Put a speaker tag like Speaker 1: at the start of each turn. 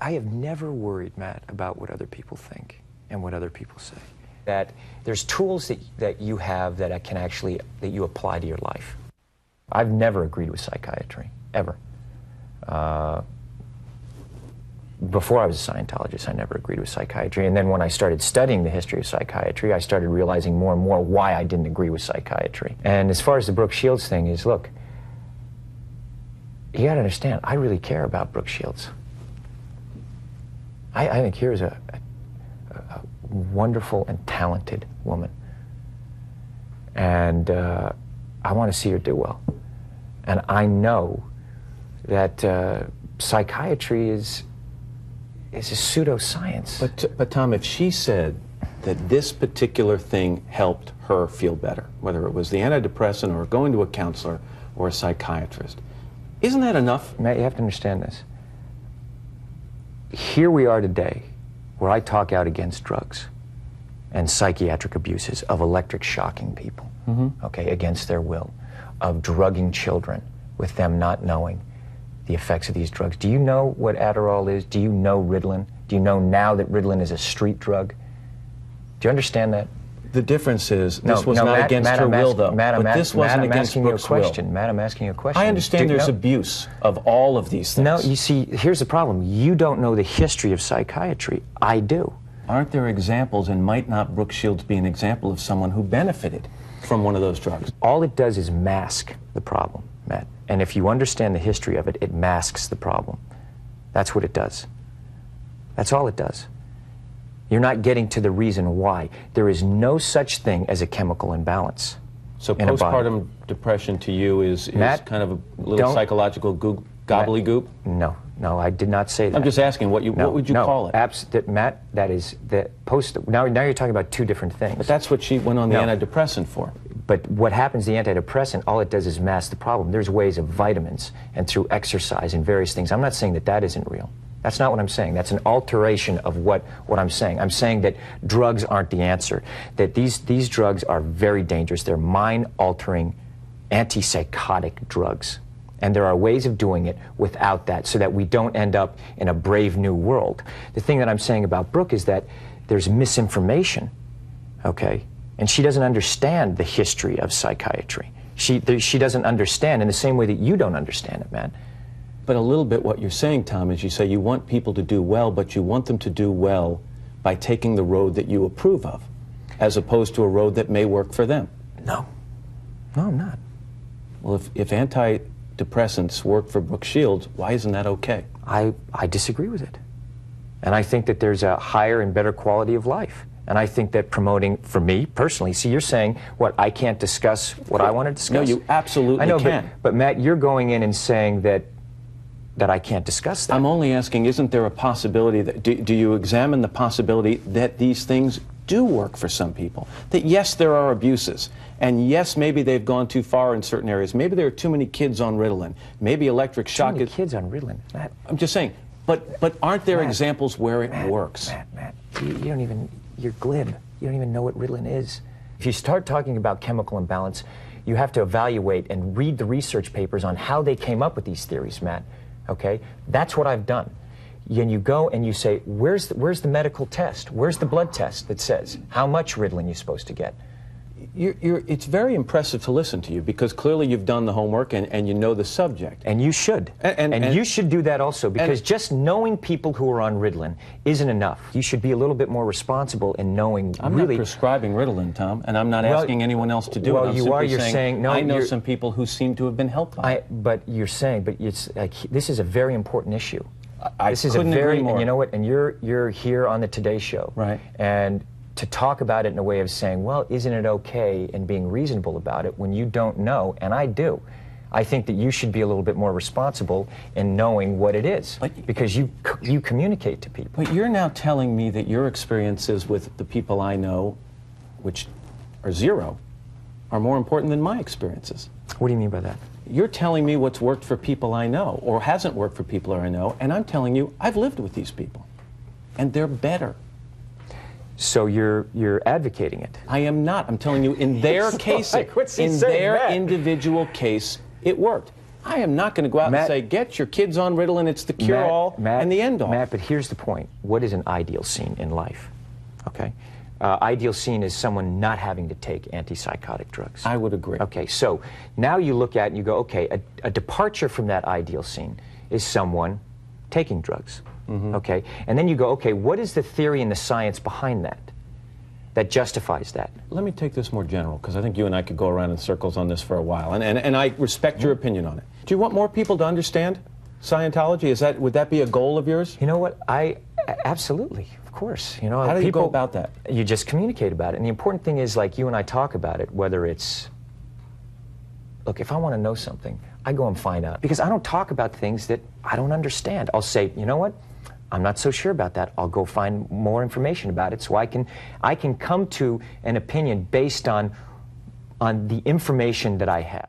Speaker 1: I have never worried, Matt, about what other people think and what other people say. That there's tools that you have that that you apply to your life. I've never agreed with psychiatry, ever. Before I was a Scientologist, I never agreed with psychiatry. And then when I started studying the history of psychiatry, I started realizing more and more why I didn't agree with psychiatry. And as far as the Brooke Shields thing is, look, you gotta understand, I really care about Brooke Shields. I think here's a wonderful and talented woman. And I want to see her do well. And I know that psychiatry is a pseudoscience.
Speaker 2: But Tom, if she said that this particular thing helped her feel better, whether it was the antidepressant or going to a counselor or a psychiatrist, isn't that enough?
Speaker 1: Matt, you have to understand this. Here we are today, where I talk out against drugs and psychiatric abuses of electric shocking people, okay, against their will, of drugging children with them not knowing the effects of these drugs. Do you know what Adderall is? Do you know Ritalin? Do you know now that Ritalin is a street drug? Do you understand that?
Speaker 2: The difference is this was not against her will, though. But this wasn't against Brooke's will.
Speaker 1: Matt, I'm asking you a question.
Speaker 2: I understand there's abuse of all of these things.
Speaker 1: No, you see, here's the problem. You don't know the history of psychiatry. I do.
Speaker 2: Aren't there examples, and might not Brooke Shields be an example of someone who benefited from one of those drugs?
Speaker 1: All it does is mask the problem, Matt. And if you understand the history of it, it masks the problem. That's what it does. That's all it does. You're not getting to the reason why. There is no such thing as a chemical imbalance.
Speaker 2: So postpartum depression to you is
Speaker 1: Matt,
Speaker 2: kind of a little psychological gobbledygook?
Speaker 1: No, I did not say that.
Speaker 2: I'm just asking, what would you call it?
Speaker 1: Matt, that is the now you're talking about two different things.
Speaker 2: But that's what she went on the antidepressant for.
Speaker 1: But what happens, the antidepressant, all it does is mask the problem. There's ways of vitamins and through exercise and various things. I'm not saying that that isn't real. That's not what I'm saying. That's an alteration of what I'm saying. I'm saying that drugs aren't the answer, that these drugs are very dangerous. They're mind-altering, antipsychotic drugs. And there are ways of doing it without that so that we don't end up in a brave new world. The thing that I'm saying about Brooke is that there's misinformation, okay? And she doesn't understand the history of psychiatry. She doesn't understand in the same way that you don't understand it, man.
Speaker 2: But a little bit what you're saying, Tom, is you say you want people to do well, but you want them to do well by taking the road that you approve of, as opposed to a road that may work for them.
Speaker 1: No, I'm not.
Speaker 2: Well, if antidepressants work for Brooke Shields, why isn't that okay?
Speaker 1: I disagree with it. And I think that there's a higher and better quality of life. And I think that promoting, for me personally, see, you're saying, what, I can't discuss what I want to discuss?
Speaker 2: No, you absolutely can.
Speaker 1: But Matt, you're going in and saying that I can't discuss that.
Speaker 2: I'm only asking, isn't there a possibility that, do you examine the possibility that these things do work for some people? That yes, there are abuses, and yes, maybe they've gone too far in certain areas. Maybe there are too many kids on Ritalin. Maybe electric shock
Speaker 1: Too many kids on Ritalin, Matt.
Speaker 2: I'm just saying, but aren't there examples where it works?
Speaker 1: Matt, you don't even, you're glib. You don't even know what Ritalin is. If you start talking about chemical imbalance, you have to evaluate and read the research papers on how they came up with these theories, Matt. Okay, that's what I've done. And you go and you say, where's the medical test? Where's the blood test that says how much Ritalin you're supposed to get?
Speaker 2: It's very impressive to listen to you, because clearly you've done the homework and you know the subject.
Speaker 1: And you should. And you should do that also, because just knowing people who are on Ritalin isn't enough. You should be a little bit more responsible in knowing
Speaker 2: I'm
Speaker 1: really...
Speaker 2: not prescribing Ritalin, Tom, and I'm not asking anyone else to do it.
Speaker 1: Well,
Speaker 2: I'm
Speaker 1: you are.
Speaker 2: simply
Speaker 1: You're saying no.
Speaker 2: I know some people who seem to have been helped by it.
Speaker 1: But you're saying, but it's like, this is a very important issue.
Speaker 2: This is couldn't agree more.
Speaker 1: And you know what? And you're here on the Today Show,
Speaker 2: right?
Speaker 1: And to talk about it in a way of saying, well, isn't it okay, and being reasonable about it when you don't know, and I do. I think that you should be a little bit more responsible in knowing what it is, because you communicate to people.
Speaker 2: But you're now telling me that your experiences with the people I know, which are zero, are more important than my experiences.
Speaker 1: What do you mean by that?
Speaker 2: You're telling me what's worked for people I know, or hasn't worked for people I know, and I'm telling you I've lived with these people, and they're better.
Speaker 1: So you're advocating it?
Speaker 2: I am not. I'm telling you, in their case, in their individual case, it worked. I am not going to go out
Speaker 1: Matt,
Speaker 2: and say, get your kids on Ritalin, it's the cure-all and the end-all.
Speaker 1: Matt, but here's the point. What is an ideal scene in life? Okay? Ideal scene is someone not having to take antipsychotic drugs.
Speaker 2: I would agree.
Speaker 1: Okay, so now you look at it and you go, okay, a departure from that ideal scene is someone taking drugs. Okay? And then you go, okay, what is the theory and the science behind that justifies that?
Speaker 2: Let me take this more general, because I think you and I could go around in circles on this for a while, and I respect your opinion on it. Do you want more people to understand Scientology? Would that be a goal of yours?
Speaker 1: You know what? Absolutely, of course. You know,
Speaker 2: how do you go about that?
Speaker 1: You just communicate about it, and the important thing is, like, you and I talk about it. Whether it's, look, if I want to know something, I go and find out, because I don't talk about things that I don't understand. I'll say, you know what? I'm not so sure about that. I'll go find more information about it, so I can come to an opinion based on the information that I have.